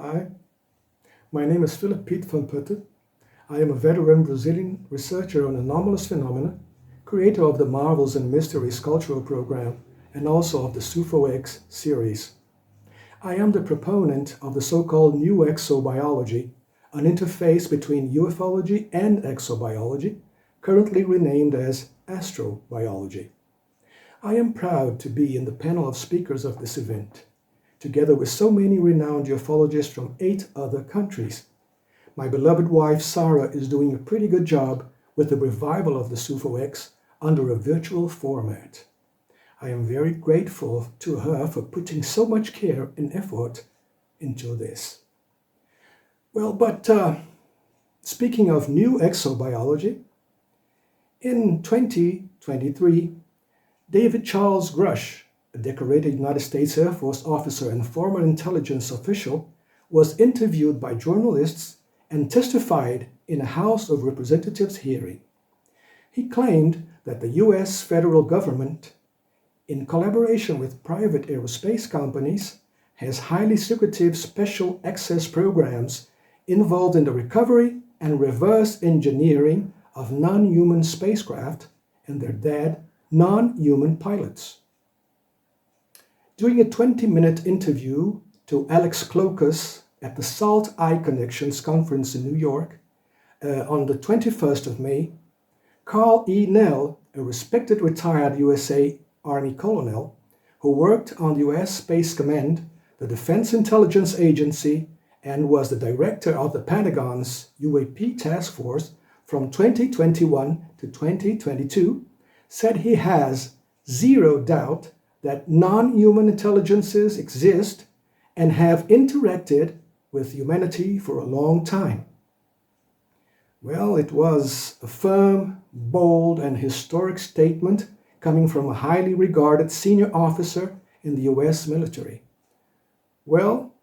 Hi, my name is Philippe from Putten. I am a veteran Brazilian researcher on anomalous phenomena, creator of the Marvels and Mysteries cultural program, and also of the SUFOEX series. I am the proponent of the so-called new exobiology, an interface between ufology and exobiology, currently renamed as astrobiology. I am proud to be in the panel of speakers of this event, together with so many renowned ufologists from 8 other countries. My beloved wife Sarah is doing a pretty good job with the revival of the SUFOEX under a virtual format. I am very grateful to her for putting so much care and effort into this. Well, but speaking of new exobiology, in 2023, David Charles Grush, a decorated United States Air Force officer and former intelligence official, was interviewed by journalists and testified in a House of Representatives hearing. He claimed that the U.S. federal government, in collaboration with private aerospace companies, has highly secretive special access programs involved in the recovery and reverse engineering of non-human spacecraft and their dead non-human pilots. During a 20-minute interview to Alex Clokus at the SALT Eye Connections conference in New York on the 21st of May, Carl E. Nell, a respected retired USA Army colonel who worked on the U.S. Space Command, the Defense Intelligence Agency, and was the director of the Pentagon's UAP task force from 2021 to 2022, said he has zero doubt that non-human intelligences exist and have interacted with humanity for a long time. Well, it was a firm, bold, and historic statement coming from a highly regarded senior officer in the US military. Well,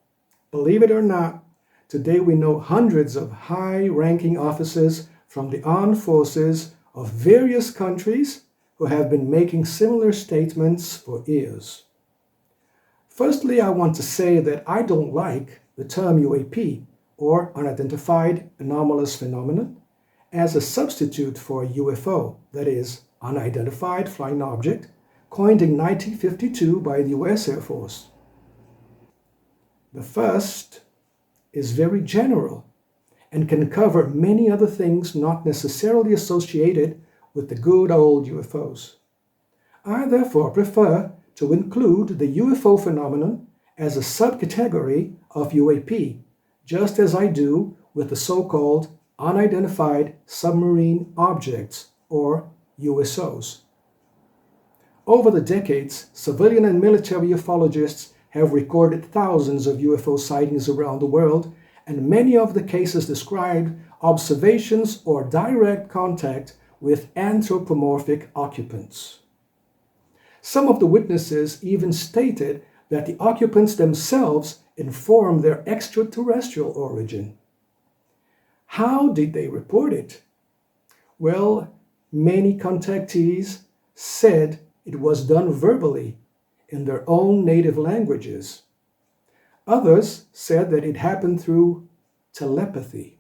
believe it or not, today we know hundreds of high-ranking officers from the armed forces of various countries who have been making similar statements for years. Firstly, I want to say that I don't like the term UAP, or unidentified anomalous phenomenon, as a substitute for UFO, that is, unidentified flying object, coined in 1952 by the US Air Force. The first is very general and can cover many other things not necessarily associated with the good old UFOs. I therefore prefer to include the UFO phenomenon as a subcategory of UAP, just as I do with the so-called unidentified submarine objects, or USOs. Over the decades, civilian and military ufologists have recorded thousands of UFO sightings around the world, and many of the cases described observations or direct contact with anthropomorphic occupants. Some of the witnesses even stated that the occupants themselves informed their extraterrestrial origin. How did they report it? Well, many contactees said it was done verbally in their own native languages. Others said that it happened through telepathy.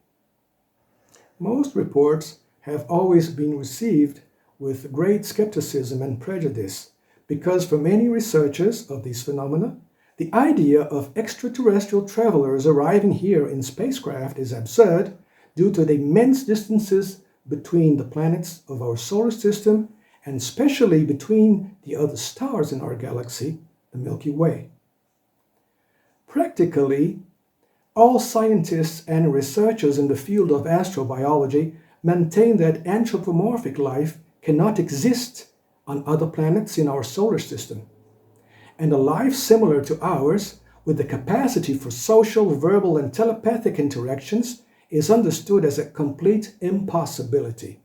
Most reports have always been received with great skepticism and prejudice because for many researchers of these phenomena, the idea of extraterrestrial travelers arriving here in spacecraft is absurd due to the immense distances between the planets of our solar system and especially between the other stars in our galaxy, the Milky Way. Practically, all scientists and researchers in the field of astrobiology maintain that anthropomorphic life cannot exist on other planets in our solar system, and a life similar to ours, with the capacity for social, verbal, and telepathic interactions, is understood as a complete impossibility.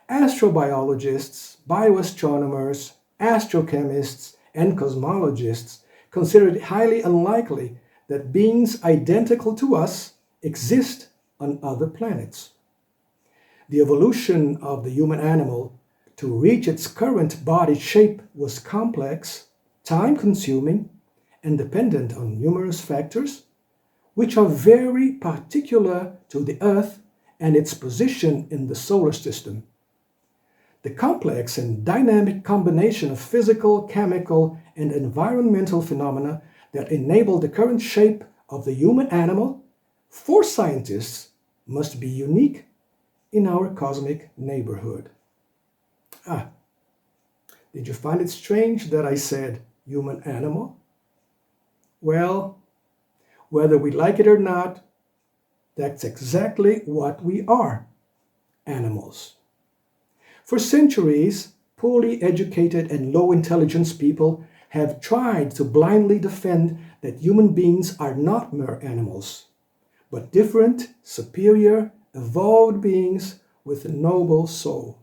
Astrobiologists, bioastronomers, astrochemists, and cosmologists consider it highly unlikely that beings identical to us exist on other planets. The evolution of the human animal to reach its current body shape was complex, time-consuming, and dependent on numerous factors, which are very particular to the Earth and its position in the solar system. The complex and dynamic combination of physical, chemical, and environmental phenomena that enable the current shape of the human animal, for scientists, must be unique in our cosmic neighborhood. Did you find it strange that I said human animal? Well, whether we like it or not, that's exactly what we are, animals. For centuries, poorly educated and low intelligence people have tried to blindly defend that human beings are not mere animals, but different, superior, evolved beings with a noble soul.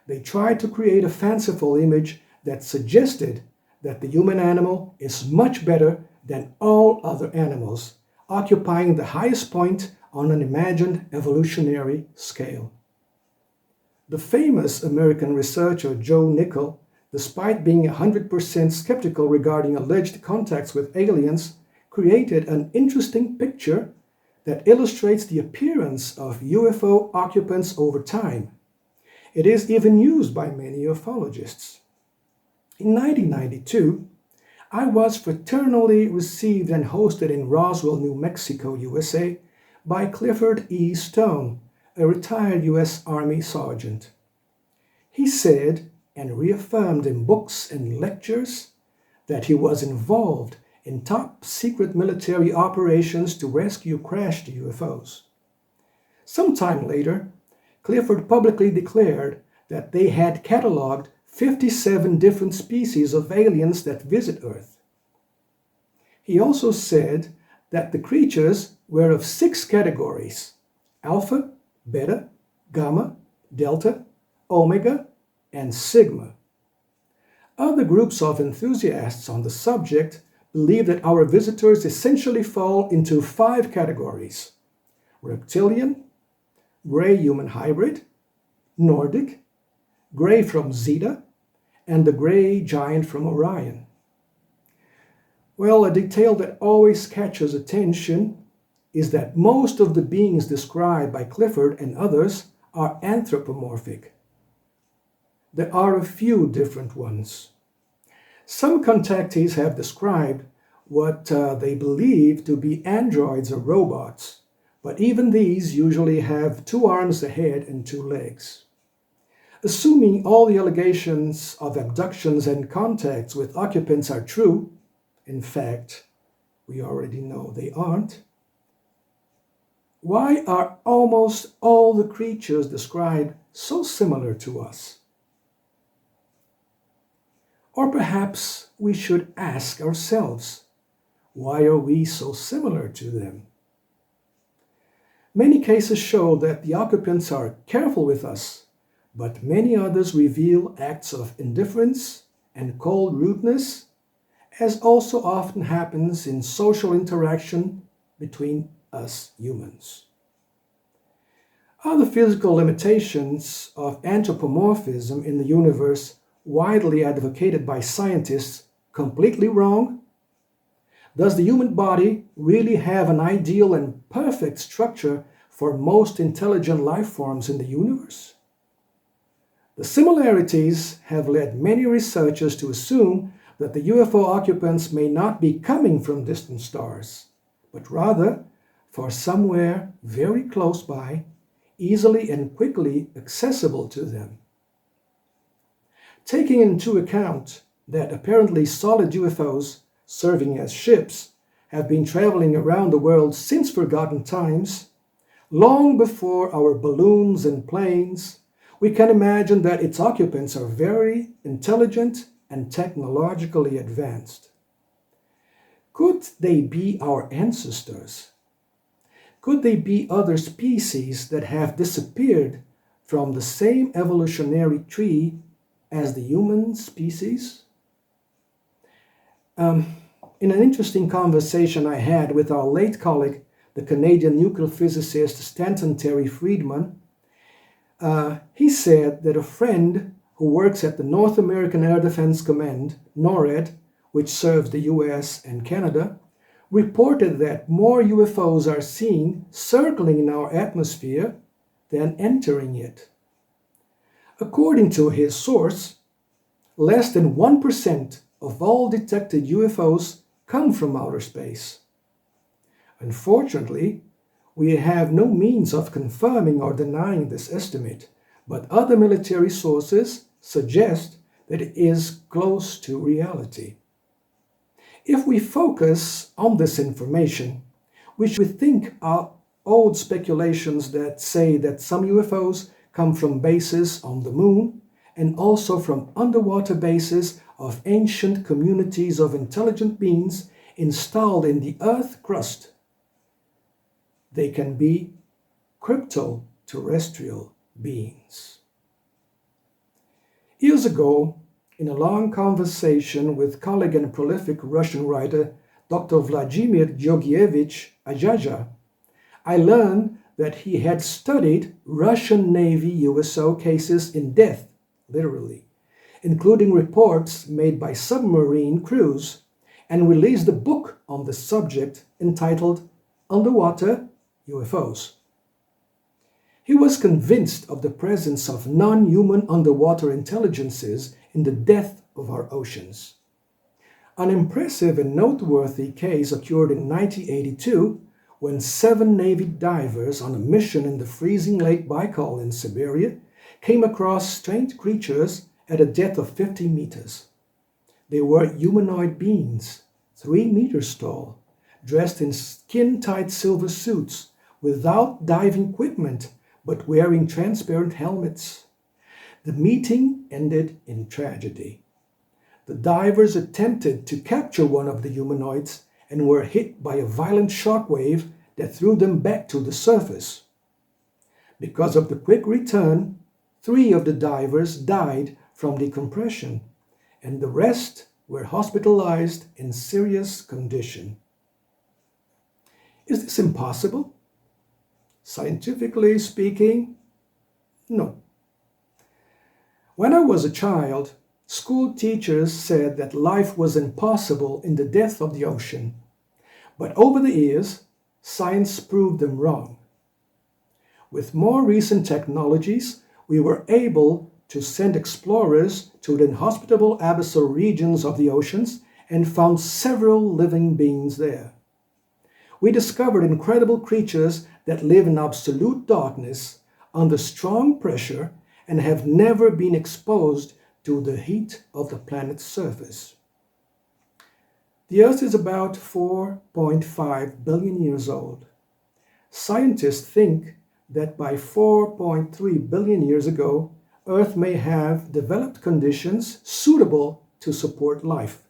They tried to create a fanciful image that suggested that the human animal is much better than all other animals, occupying the highest point on an imagined evolutionary scale. The famous American researcher Joe Nickell, despite being 100% skeptical regarding alleged contacts with aliens, created an interesting picture that illustrates the appearance of UFO occupants over time. It is even used by many ufologists. In 1992, I was fraternally received and hosted in Roswell, New Mexico, USA, by Clifford E. Stone, a retired U.S. Army sergeant. He said and reaffirmed in books and lectures that he was involved in top-secret military operations to rescue crashed UFOs. Sometime later, Clifford publicly declared that they had cataloged 57 different species of aliens that visit Earth. He also said that the creatures were of 6 categories: Alpha, Beta, Gamma, Delta, Omega, and Sigma. Other groups of enthusiasts on the subject believe that our visitors essentially fall into 5 categories: reptilian, gray human hybrid, Nordic, gray from Zeta, and the gray giant from Orion. Well, a detail that always catches attention is that most of the beings described by Clifford and others are anthropomorphic. There are a few different ones. Some contactees have described what they believe to be androids or robots, but even these usually have 2 arms, a head, and 2 legs. Assuming all the allegations of abductions and contacts with occupants are true, in fact, we already know they aren't, why are almost all the creatures described so similar to us? Or perhaps we should ask ourselves, why are we so similar to them? Many cases show that the occupants are careful with us, but many others reveal acts of indifference and cold rudeness, as also often happens in social interaction between us humans. Are the physical limitations of anthropomorphism in the universe widely advocated by scientists completely wrong? Does the human body really have an ideal and perfect structure for most intelligent life forms in the universe? The similarities have led many researchers to assume that the UFO occupants may not be coming from distant stars, but rather for somewhere very close by, easily and quickly accessible to them. Taking into account that apparently solid UFOs serving as ships have been traveling around the world since forgotten times, long before our balloons and planes, we can imagine that its occupants are very intelligent and technologically advanced. Could they be our ancestors? Could they be other species that have disappeared from the same evolutionary tree as the human species? In an interesting conversation I had with our late colleague, the Canadian nuclear physicist Stanton Terry Friedman, he said that a friend who works at the North American Air Defense Command, NORAD, which serves the US and Canada, reported that more UFOs are seen circling in our atmosphere than entering it. According to his source, less than 1% of all detected UFOs come from outer space. Unfortunately, we have no means of confirming or denying this estimate, but other military sources suggest that it is close to reality. If we focus on this information, which we think are old speculations that say that some UFOs come from bases on the moon and also from underwater bases of ancient communities of intelligent beings installed in the Earth crust, they can be cryptoterrestrial beings. Years ago, in a long conversation with colleague and prolific Russian writer Dr. Vladimir Georgievich Ajaja, I learned that he had studied Russian Navy USO cases in depth, literally, including reports made by submarine crews, and released a book on the subject entitled Underwater UFOs. He was convinced of the presence of non-human underwater intelligences in the depth of our oceans. An impressive and noteworthy case occurred in 1982 when 7 Navy divers on a mission in the freezing Lake Baikal in Siberia came across strange creatures at a depth of 50 meters. They were humanoid beings, 3 meters tall, dressed in skin-tight silver suits without diving equipment but wearing transparent helmets. The meeting ended in tragedy. The divers attempted to capture one of the humanoids and were hit by a violent shock wave that threw them back to the surface. Because of the quick return, 3 of the divers died from decompression, and the rest were hospitalized in serious condition. Is this impossible? Scientifically speaking, no. When I was a child, school teachers said that life was impossible in the depth of the ocean. But over the years, science proved them wrong. With more recent technologies, we were able to send explorers to the inhospitable abyssal regions of the oceans and found several living beings there. We discovered incredible creatures that live in absolute darkness, under strong pressure, and have never been exposed to the heat of the planet's surface. The Earth is about 4.5 billion years old. Scientists think that by 4.3 billion years ago, Earth may have developed conditions suitable to support life.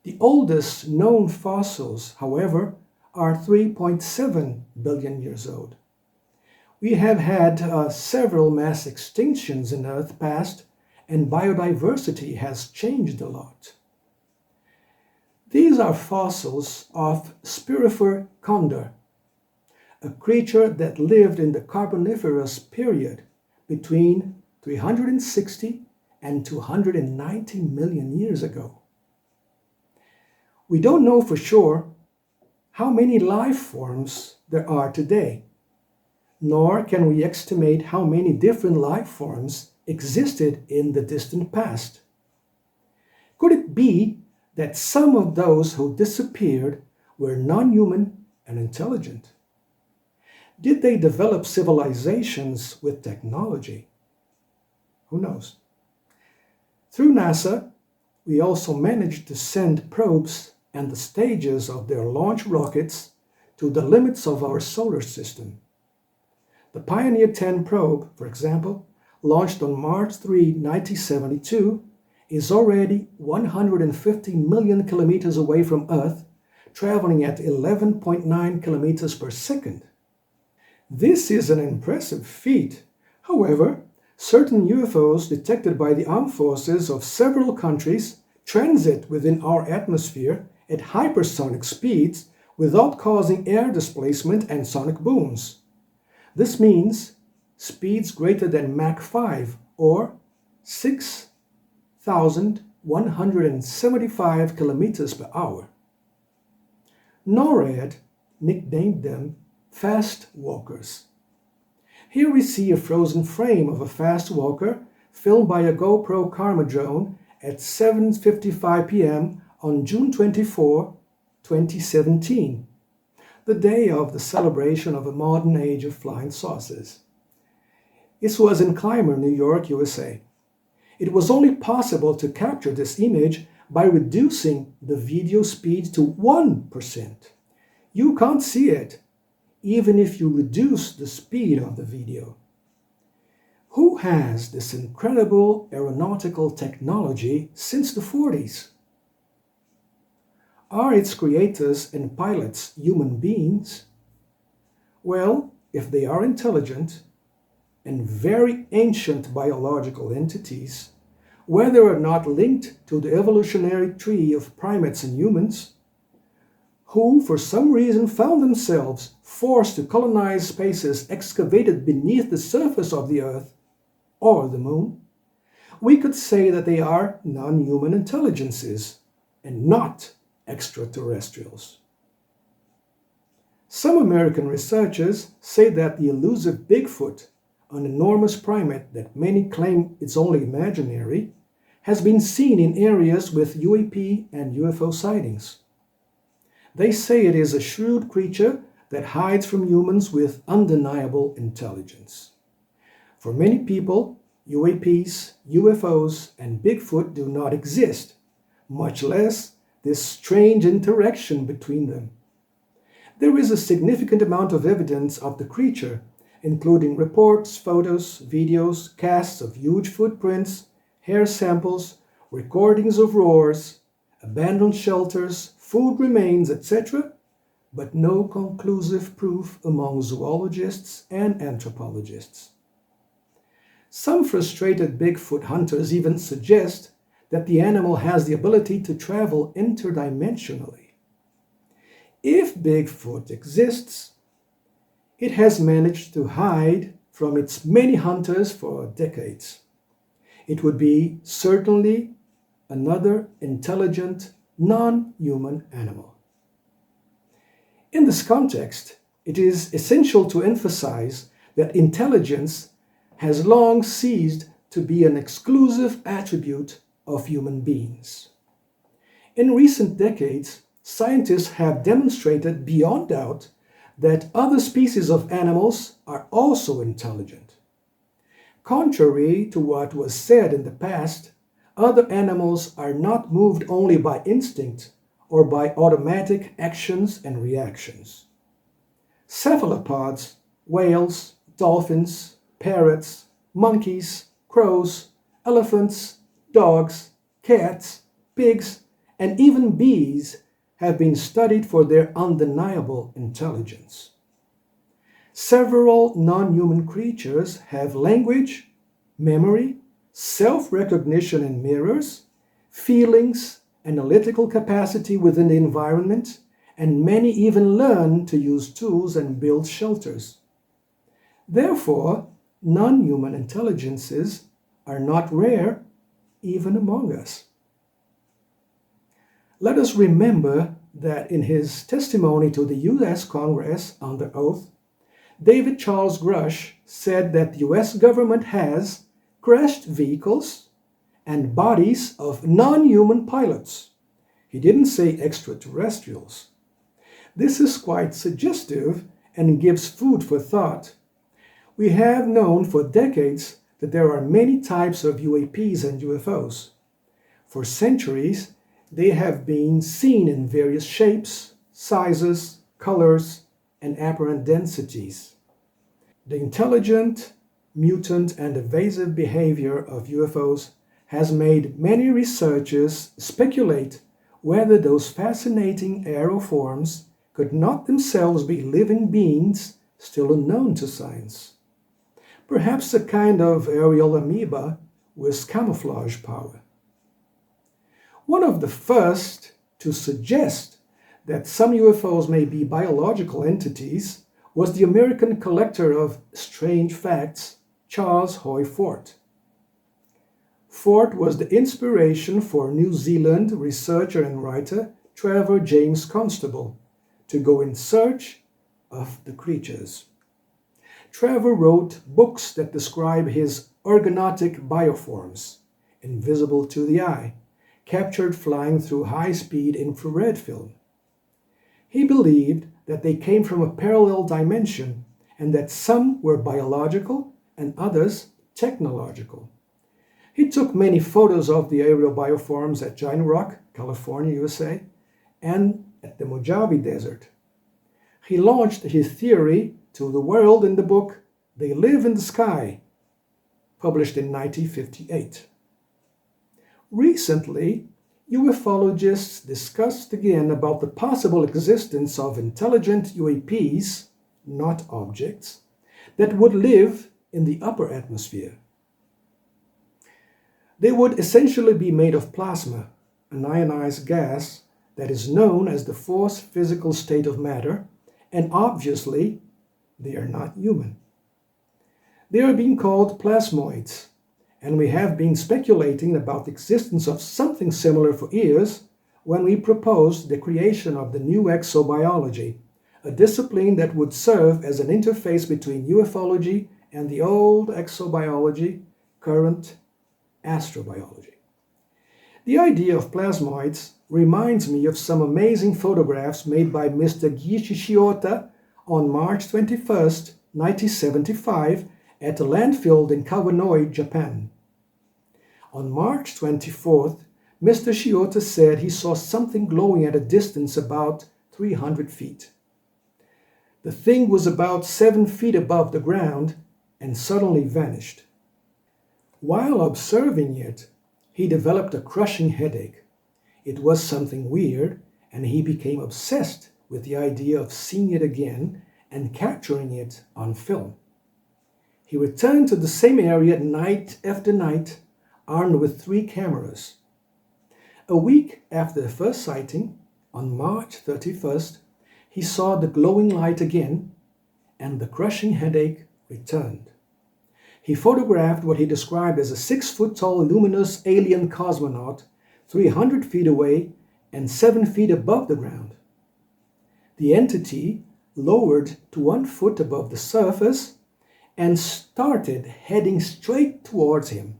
The oldest known fossils, however, are 3.7 billion years old. We have had several mass extinctions in Earth past, and biodiversity has changed a lot. These are fossils of Spirifer condor, a creature that lived in the Carboniferous period between 360 and 290 million years ago. We don't know for sure how many life forms there are today, nor can we estimate how many different life forms existed in the distant past. Could it be that some of those who disappeared were non-human and intelligent? Did they develop civilizations with technology? Who knows? Through NASA, we also managed to send probes and the stages of their launch rockets to the limits of our solar system. The Pioneer 10 probe, for example, launched on March 3, 1972, is already 150 million kilometers away from Earth, traveling at 11.9 kilometers per second. This is an impressive feat. However, certain UFOs detected by the armed forces of several countries transit within our atmosphere at hypersonic speeds without causing air displacement and sonic booms. This means speeds greater than Mach 5 or 6,175 kilometers per hour. NORAD nicknamed them fast walkers. Here we see a frozen frame of a fast walker filmed by a GoPro Karma drone at 7:55 p.m. on June 24, 2017, the day of the celebration of a modern age of flying saucers. This was in Clymer, New York, USA. It was only possible to capture this image by reducing the video speed to 1%. You can't see it, even if you reduce the speed of the video. Who has this incredible aeronautical technology since the 40s? Are its creators and pilots human beings? Well, if they are intelligent and very ancient biological entities, whether or not linked to the evolutionary tree of primates and humans, who for some reason found themselves forced to colonize spaces excavated beneath the surface of the Earth or the Moon, we could say that they are non-human intelligences and not extraterrestrials. Some American researchers say that the elusive Bigfoot, an enormous primate that many claim is only imaginary, has been seen in areas with UAP and UFO sightings. They say it is a shrewd creature that hides from humans with undeniable intelligence. For many people, UAPs, UFOs, and Bigfoot do not exist, much less this strange interaction between them. There is a significant amount of evidence of the creature, including reports, photos, videos, casts of huge footprints, hair samples, recordings of roars, abandoned shelters, food remains, etc., but no conclusive proof among zoologists and anthropologists. Some frustrated Bigfoot hunters even suggest that the animal has the ability to travel interdimensionally. If Bigfoot exists, it has managed to hide from its many hunters for decades. It would be certainly another intelligent, non-human animal. In this context, it is essential to emphasize that intelligence has long ceased to be an exclusive attribute of human beings. In recent decades, scientists have demonstrated beyond doubt that other species of animals are also intelligent. Contrary to what was said in the past, other animals are not moved only by instinct or by automatic actions and reactions. Cephalopods, whales, dolphins, parrots, monkeys, crows, elephants, dogs, cats, pigs, and even bees have been studied for their undeniable intelligence. Several non-human creatures have language, memory, self-recognition in mirrors, feelings, analytical capacity within the environment, and many even learn to use tools and build shelters. Therefore, non-human intelligences are not rare even among us. Let us remember that in his testimony to the U.S. Congress under oath, David Charles Grush said that the U.S. government has crashed vehicles and bodies of non-human pilots. He didn't say extraterrestrials. This is quite suggestive and gives food for thought. We have known for decades that there are many types of UAPs and UFOs. For centuries, they have been seen in various shapes, sizes, colors, and apparent densities. The intelligent, mutant, and evasive behavior of UFOs has made many researchers speculate whether those fascinating aeroforms could not themselves be living beings still unknown to science. Perhaps a kind of aerial amoeba with camouflage power. One of the first to suggest that some UFOs may be biological entities was the American collector of strange facts, Charles Hoy Fort. Fort was the inspiration for New Zealand researcher and writer Trevor James Constable, to go in search of the creatures. Trevor wrote books that describe his organotic bioforms, invisible to the eye, captured flying through high-speed infrared film. He believed that they came from a parallel dimension and that some were biological and others technological. He took many photos of the aerial bioforms at Giant Rock, California, USA, and at the Mojave Desert. He launched his theory to the world in the book They Live in the Sky, published in 1958. Recently, ufologists discussed again about the possible existence of intelligent UAPs, not objects, that would live in the upper atmosphere. They would essentially be made of plasma, an ionized gas that is known as the fourth physical state of matter, and obviously they are not human. They are being called plasmoids, and we have been speculating about the existence of something similar for years when we proposed the creation of the new exobiology, a discipline that would serve as an interface between ufology and the old exobiology, current astrobiology. The idea of plasmoids reminds me of some amazing photographs made by Mr. Gishi Shiota on March 21, 1975, at a landfill in Kawanoe, Japan. On March 24th, Mr. Shiota said he saw something glowing at a distance about 300 feet. The thing was about 7 feet above the ground and suddenly vanished. While observing it, he developed a crushing headache. It was something weird, and he became obsessed with the idea of seeing it again and capturing it on film. He returned to the same area night after night, armed with 3 cameras. A week after the first sighting, on March 31st, he saw the glowing light again, and the crushing headache returned. He photographed what he described as a 6-foot-tall luminous alien cosmonaut 300 feet away and 7 feet above the ground. The entity lowered to 1 foot above the surface and started heading straight towards him.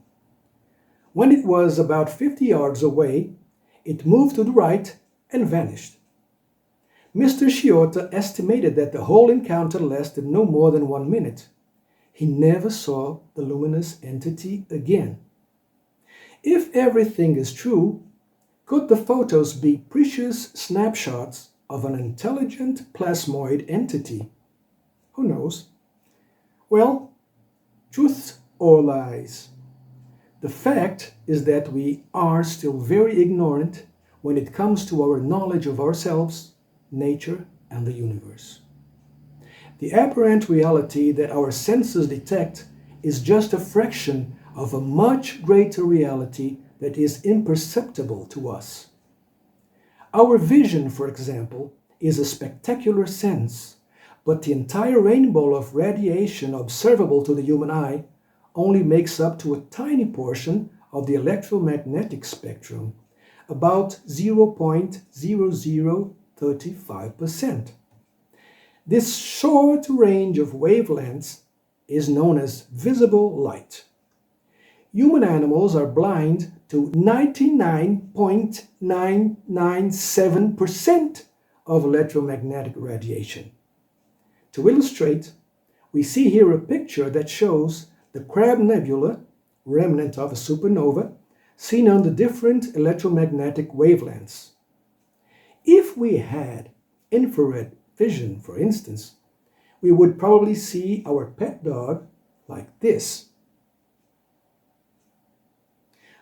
When it was about 50 yards away, it moved to the right and vanished. Mr. Shiota estimated that the whole encounter lasted no more than 1 minute. He never saw the luminous entity again. If everything is true, could the photos be precious snapshots of an intelligent plasmoid entity? Who knows? Well, truth or lies? The fact is that we are still very ignorant when it comes to our knowledge of ourselves, nature, and the universe. The apparent reality that our senses detect is just a fraction of a much greater reality that is imperceptible to us. Our vision, for example, is a spectacular sense, but the entire rainbow of radiation observable to the human eye only makes up to a tiny portion of the electromagnetic spectrum, about 0.0035%. This short range of wavelengths is known as visible light. Human animals are blind to 99.997% of electromagnetic radiation. To illustrate, we see here a picture that shows the Crab Nebula, remnant of a supernova, seen on the different electromagnetic wavelengths. If we had infrared vision, for instance, we would probably see our pet dog like this.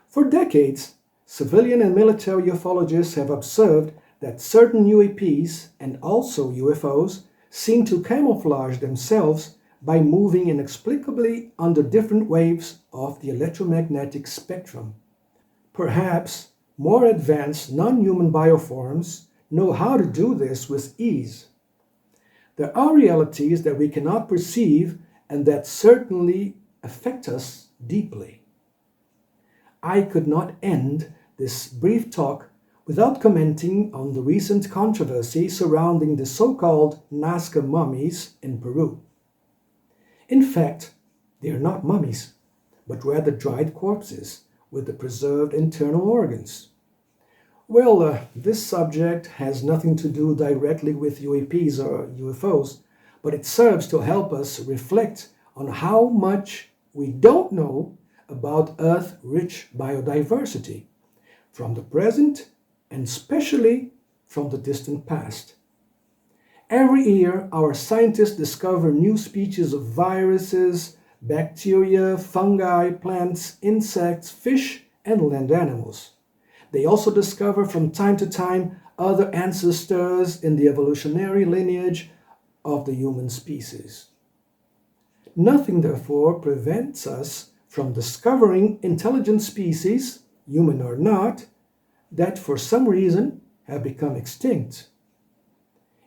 For decades, civilian and military ufologists have observed that certain UAPs and also UFOs seem to camouflage themselves by moving inexplicably under different waves of the electromagnetic spectrum. Perhaps more advanced non-human bioforms know how to do this with ease. There are realities that we cannot perceive and that certainly affect us deeply. I could not end this brief talk without commenting on the recent controversy surrounding the so-called Nasca mummies in Peru. In fact, they are not mummies, but rather dried corpses with the preserved internal organs. Well, this subject has nothing to do directly with UAPs or UFOs, but it serves to help us reflect on how much we don't know about Earth's rich biodiversity, from the present and especially from the distant past. Every year, our scientists discover new species of viruses, bacteria, fungi, plants, insects, fish, and land animals. They also discover from time to time other ancestors in the evolutionary lineage of the human species. Nothing, therefore, prevents us from discovering intelligent species, human or not, that for some reason have become extinct.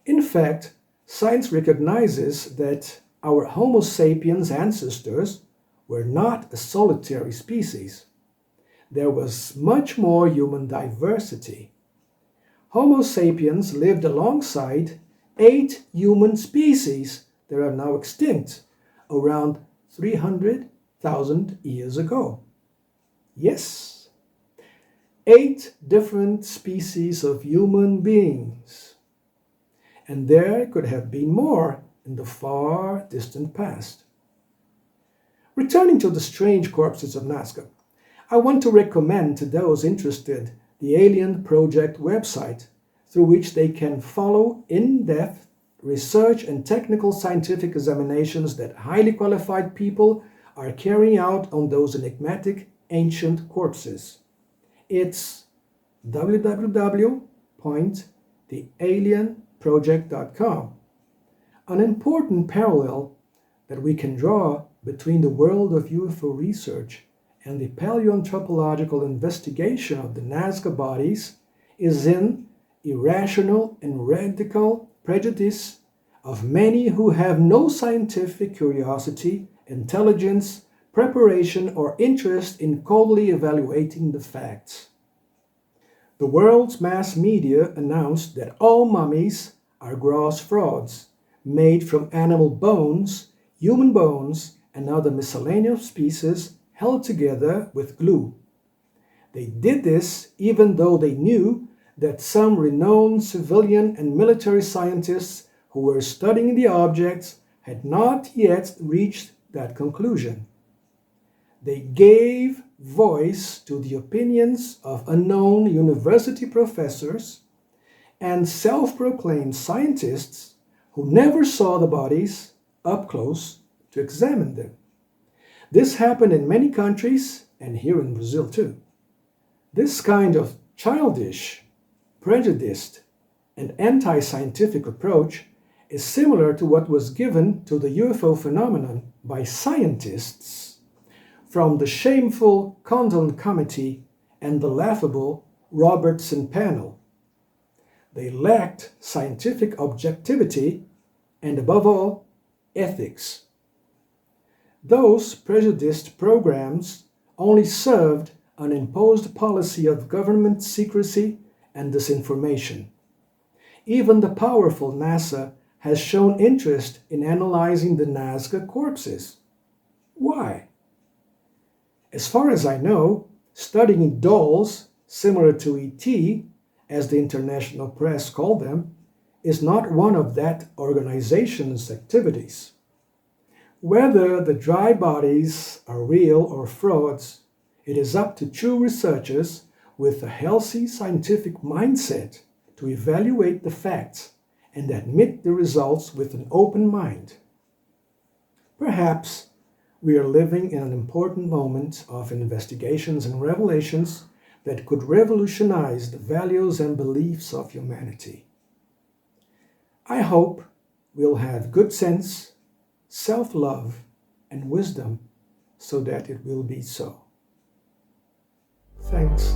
In fact, science recognizes that our Homo sapiens ancestors were not a solitary species. There was much more human diversity. Homo sapiens lived alongside 8 human species that are now extinct around 300,000 years ago. Yes, 8 different species of human beings. And there could have been more in the far distant past. Returning to the strange corpses of Nasca, I want to recommend to those interested the Alien Project website, through which they can follow in-depth research and technical scientific examinations that highly qualified people are carrying out on those enigmatic ancient corpses. It's www.thealienproject.com. An important parallel that we can draw between the world of UFO research and the paleoanthropological investigation of the Nazca bodies is in irrational and radical prejudice of many who have no scientific curiosity, intelligence, preparation, or interest in coldly evaluating the facts. The world's mass media announced that all mummies are gross frauds, made from animal bones, human bones, and other miscellaneous pieces held together with glue. They did this even though they knew that some renowned civilian and military scientists who were studying the objects had not yet reached that conclusion. They gave voice to the opinions of unknown university professors and self-proclaimed scientists who never saw the bodies up close to examine them. This happened in many countries, and here in Brazil too. This kind of childish, prejudiced, and anti-scientific approach is similar to what was given to the UFO phenomenon by scientists from the shameful Condon Committee and the laughable Robertson Panel. They lacked scientific objectivity and, above all, ethics. Those prejudiced programs only served an imposed policy of government secrecy and disinformation. Even the powerful NASA has shown interest in analyzing the Nazca corpses. Why? As far as I know, studying dolls similar to ET, as the international press called them, is not one of that organization's activities. Whether the dry bodies are real or frauds, it is up to true researchers with a healthy scientific mindset to evaluate the facts and admit the results with an open mind. Perhaps we are living in an important moment of investigations and revelations that could revolutionize the values and beliefs of humanity. I hope we'll have good sense, self-love, and wisdom so that it will be so. Thanks.